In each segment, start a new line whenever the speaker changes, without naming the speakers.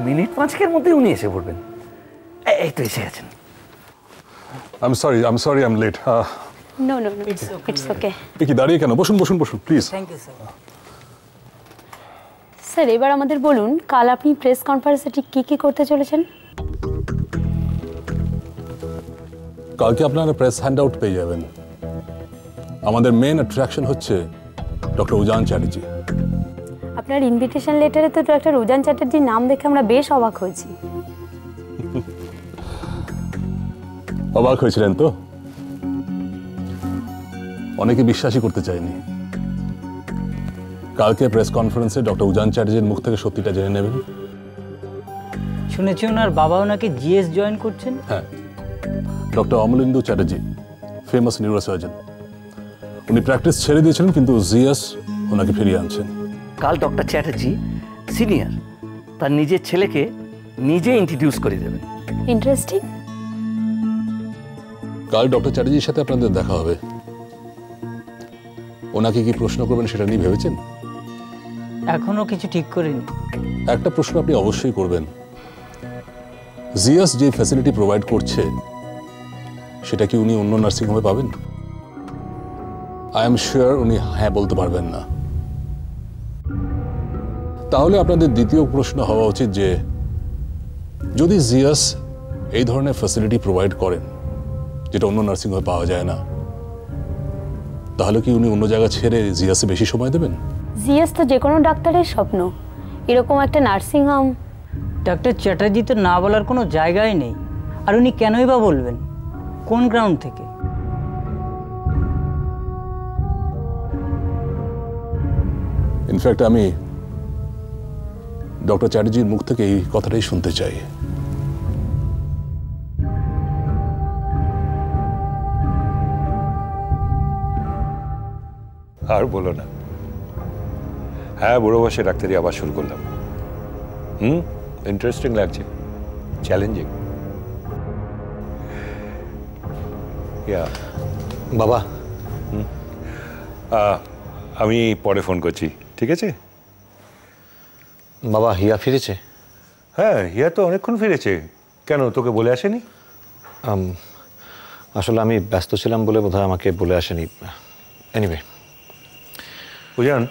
Minute 5-এর মধ্যে উনি এসে পড়বেন। এই তো এসে গেছেন।
I'm sorry I'm late.
No, it's okay.
কি দাঁড়িয়ে কেন? বসুন please.
Thank you sir.
Sir এবার আমাদের বলুন, কাল আপনি প্রেস কনফারেন্সে ঠিক কি করতে চলেছেন?
কালকে আপনারা প্রেস হ্যান্ড আউট পেয়ে যাবেন। আমাদের মেন অ্যাট্রাকশন হচ্ছে ডক্টর উজান চ্যাটার্জি।
আপনার ইনভিটেশন লেটারে তো ডক্টর উজান চ্যাটার্জির নাম দেখে আমরা বেশ অবাক হয়েছি।
অবাক হয়েছিলেন তো? অনেকে বিশ্বাসই করতে চায়নি। কালকে প্রেস কনফারেন্সে ডক্টর উজান চ্যাটার্জির মুখ থেকে সত্যিটা জেনে নেবেন।
শুনেছি ওনার বাবাও নাকি জিএস জয়েন করছেন।
হ্যাঁ, doctor Amalendu Chatterjee, famous neurosurgeon. উনি প্র্যাকটিস ছেড়ে দিয়েছিলেন, কিন্তু জিএস ওনাকে ফিরিয়ে আনছেন।
কাল ডক্টর চ্যাটার্জি সিনিয়র তার নিজের ছেলেকে নিজে ইন্ট্রোডিউস করে দেবেন।
ইন্টারেস্টিং।
কাল ডক্টর চ্যাটার্জির সাথে আপনাদের দেখা হবে। ওনাকে কি প্রশ্ন করবেন সেটা নিয়ে ভেবেছেন?
এখনো কিছু ঠিক করিনি।
একটা প্রশ্ন আপনি অবশ্যই করবেন, জিএস যে ফ্যাসিলিটি প্রোভাইড করছে সেটা কি উনি অন্য নার্সিংহোমে পাবেন? আই এম শিওর উনি হ্যাঁ বলতে পারবেন না। তাহলে আপনাদের দ্বিতীয় প্রশ্ন হওয়া উচিত যে যদি জিএস এই ধরনের ফ্যাসিলিটি প্রোভাইড করেন যেটা অন্য নার্সিংহোমে পাওয়া যায় না, তাহলে কি উনি অন্য জায়গা ছেড়ে জিএসে বেশি সময় দেবেন?
জিএস তো যে কোনো ডাক্তারের স্বপ্ন, এরকম একটা নার্সিং হোম।
ডক্টর চ্যাটার্জি তো না বলার কোনো জায়গাই নেই। আর উনি কেনই বা বলবেন? কোন গ্রাউন্ড থেকে?
ইনফ্যাক্ট আমি ডক্টর চ্যাটার্জির মুখ থেকে এই কথাটাই শুনতে চাই।
আর বলো না। হ্যাঁ, বুড়ো বয়সে ডাক্তারি আবার শুরু করলাম। ইন্টারেস্টিং লাগছে, চ্যালেঞ্জিং।
বাবা,
আমি পরে ফোন করছি, ঠিক আছে?
বাবা হিয়া ফিরেছে?
হ্যাঁ, হিয়া তো অনেকক্ষণ ফিরেছে। কেন, তোকে বলে আসেনি?
আসলে আমি ব্যস্ত ছিলাম বলে বোধহয় আমাকে বলে আসেনি। এনিওয়ে,
উজান,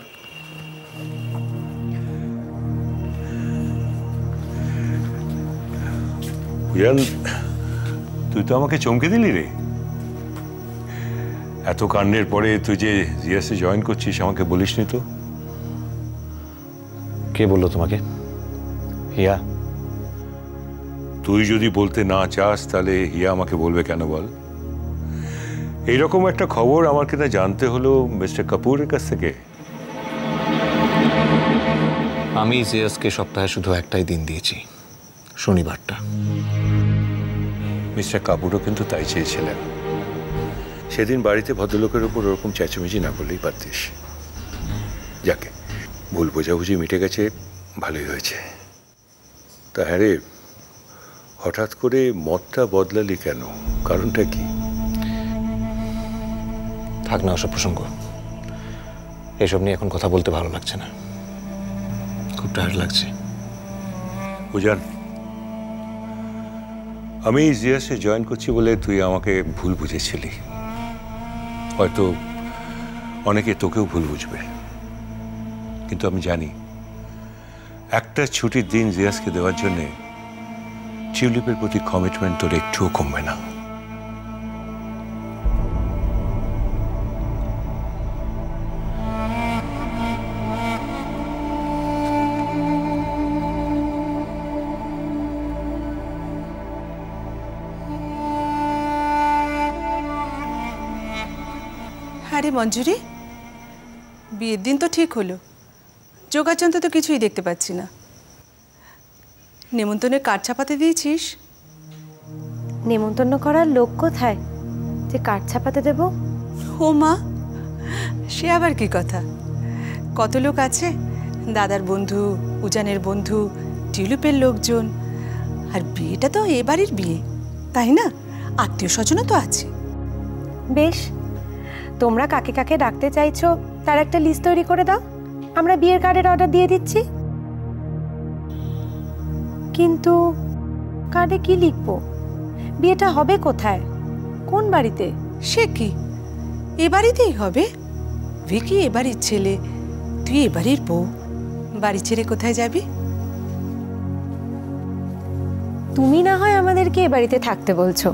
তুই তো আমাকে চমকে দিলি রে। এত কাণ্ডের পরে তুই যে জিএসএ জয়েন করছিস আমাকে বলিসনি তো।
কে বললো তোমাকে? হিয়া?
তুই যদি বলতে না চাস তাহলে হিয়া আমাকে বলবে কেন বল? এইরকম একটা খবর আমার কিনা জানতে হলো মিস্টার কাপুরের কাছ থেকে।
আমি জিএসকে সপ্তাহে শুধু একটাই দিন দিয়েছি, শনিবারটা।
মিস্টার কাপুরও কিন্তু তাই চেয়েছিলেন। সেদিন বাড়িতে ভদ্রলোকের উপর ওরকম চেঁচামেচি না করলেই পারতিস। যাকে, ভুল বোঝাবুঝি মিটে গেছে, ভালোই হয়েছে। তা হ্যাঁ রে, হঠাৎ করে মতটা বদলালি কেন? কারণটা কি?
থাক না ওসব প্রসঙ্গ, এসব নিয়ে এখন কথা বলতে ভালো লাগছে না, খুব টায়ার্ড লাগছে।
উজান, আমি জিএসএ জয়েন করছি বলে তুই আমাকে ভুল বুঝেছিলি। হয়তো অনেকে তোকেও ভুল বুঝবে, কিন্তু আমি জানি একটা ছুটির দিন জিএসকে দেওয়ার জন্যে টিউলিপের প্রতি কমিটমেন্ট তোর একটুও কমবে না।
আরে মঞ্জুরি, বিয়ের দিন তো ঠিক হলো, যোগাযোগ তো কিছুই দেখতে পাচ্ছি না। নেমন্তন্নের কার্ড ছাপাতে দিয়েছিস?
নেমন্তন্ন করার লোক কোথায় যে কার্ড ছাপাতে দেব?
ও মা, সে আবার কি কথা? কত লোক আছে, দাদার বন্ধু, উজানের বন্ধু, টিউলিপের লোকজন। আর বিয়েটা তো এ বাড়ির বিয়ে, তাই না? আত্মীয় স্বজনও তো আছে।
বেশ, তোমরা কাকে কাকে ডাকতে চাইছো তার একটা লিস্ট তৈরি করে দাও, আমরা বিয়ের কার্ডের অর্ডার দিয়ে দিচ্ছি। কিন্তু কার্ডে কি লিখবো? বিয়েটা হবে কোথায়, কোন বাড়িতে?
সে কি, এ বাড়িতেই হবে। ভিকি এ বাড়ির ছেলে, তুই এ বাড়ির বউ, বাড়ি ছেড়ে কোথায় যাবি?
তুমি না হয় আমাদেরকে এ বাড়িতে থাকতে বলছো,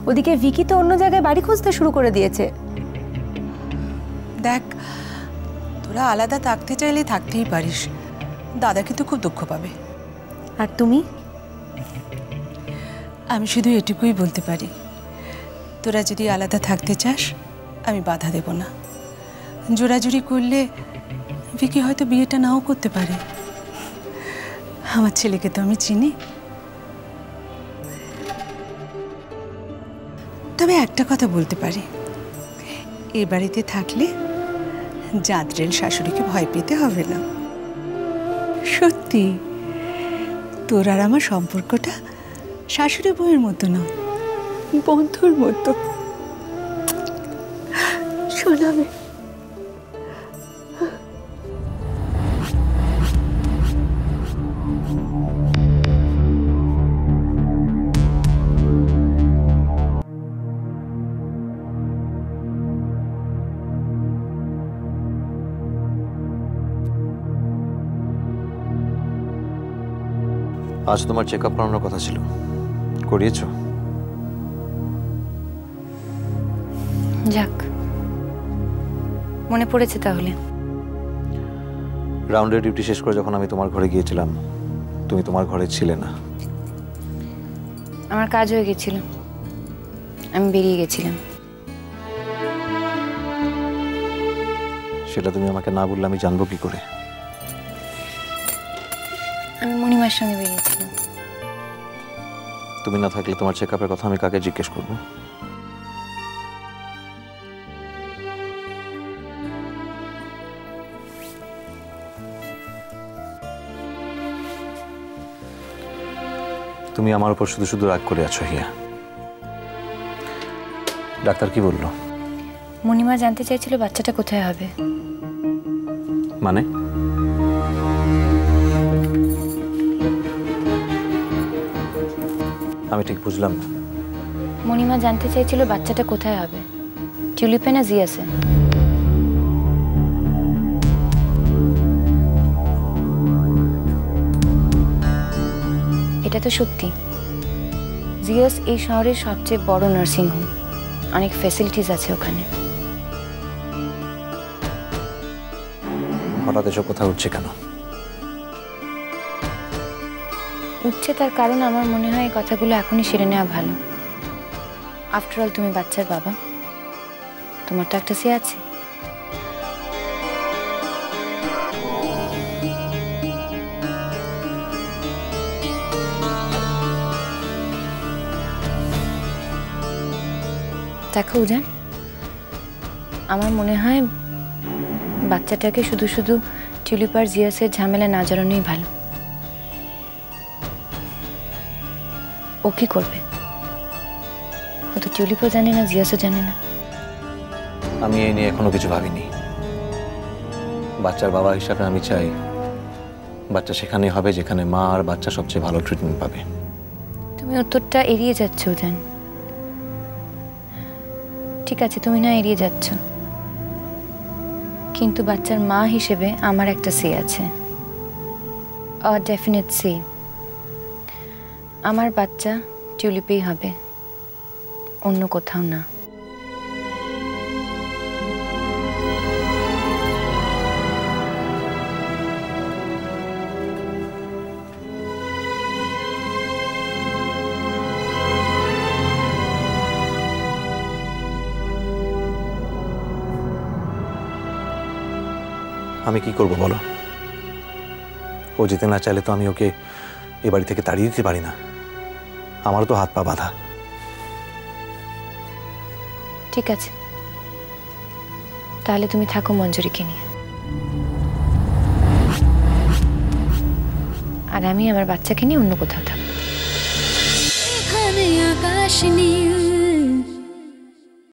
ওদিকে ভিকি তো অন্য জায়গায় বাড়ি খুঁজতে শুরু করে দিয়েছে।
দেখ, তোরা আলাদা থাকতে চাইলে থাকতেই পারিস, দাদা কিন্তু খুব দুঃখ পাবে।
আর তুমি?
আমি শুধু এটুকুই বলতে পারি, তোরা যদি আলাদা থাকতে চাস আমি বাধা দেব না। জোরাজুরি করলে ভিকি হয়তো বিয়েটা নাও করতে পারে। আমার ছেলেকে তো আমি চিনি। তবে একটা কথা বলতে পারি, এ বাড়িতে থাকলে জাঁতরেল শাশুড়িকে ভয় পেতে হবে না। সত্যি, তোর আর আমার সম্পর্কটা শাশুড়ি বউয়ের মতো না, বন্ধুর মতো। শোনাবে।
আজ তোমার চেক আপ করানোর কথা ছিল, করিয়েছো?
যাক, মনে পড়েছে তাহলে।
রাউন্ডের ডিউটি শেষ করে যখন আমি তোমার ঘরে গিয়েছিলাম, তুমি তোমার ঘরে ছিলে না।
আমার কাজ হয়ে গেছিল, আমি বেরিয়ে গেছিলাম।
সেটা তুমি আমাকে না বললে আমি জানবো কি করে?
আমি মণিমার সঙ্গে বেরিয়েছিলাম।
তুমি না থাকলে তোমার চেক আপের কথা আমি কাকে জিজ্ঞেস করবো? তুমি আমার উপর শুধু শুধু রাগ করে আছো হিয়া। ডাক্তার কি বললো?
মণিমা জানতে চাইছিল বাচ্চাটা কোথায় হবে।
মানে? আমি ঠিক বুঝলাম না।
মণিমা জানতে চাইছিল বাচ্চাটা কোথায় হবে, টিউলিপে না জিয়াসে। এটা তো সত্যি, জিয়াস এই শহরের সবচেয়ে বড় নার্সিংহোম, অনেক ফ্যাসিলিটিস আছে ওখানে।
হঠাৎ এসব কথা উঠছে কেন?
উঠছে তার কারণ আমার মনে হয় এই কথাগুলো এখনই সেরে নেওয়া ভালো। আফটার অল তুমি বাচ্চার বাবা, তোমার তো একটা সে আছে। দেখো উজান, আমার মনে হয় বাচ্চাটাকে শুধু শুধু টিউলিপ আর জিয়াসের ঝামেলা না জড়ানোই ভালো। ও কি করবে? ও তো টিউলিপও জানে না, জিয়াসও জানে না।
আমি এই নিয়ে এখনো কিছু ভাবিনি। বাচ্চার বাবা হিসাবে আমি চাই বাচ্চা সেখানেই হবে যেখানে মা আর বাচ্চা সবচেয়ে ভালো ট্রিটমেন্ট পাবে।
তুমি উত্তরটা এড়িয়ে যাচ্ছ উজান। ঠিক আছে, তুমি না এড়িয়ে যাচ্ছ, কিন্তু বাচ্চার মা হিসেবে আমার একটা সে আছে, ডেফিনেট সে। আমার বাচ্চা টিউলিপেই হবে, অন্য কোথাও না।
আমি কি করব বলো? ও যেতে না চাইলে তো আমি ওকে এ বাড়ি থেকে তাড়িয়ে দিতে পারি না। আমারও তো হাত পা বাঁধা।
ঠিক আছে, তাহলে তুমি থাকো মঞ্জুরিকে নিয়ে, আর আমি আমার বাচ্চাকে নিয়ে অন্য কোথাও থাকবো।
আকাশ নীল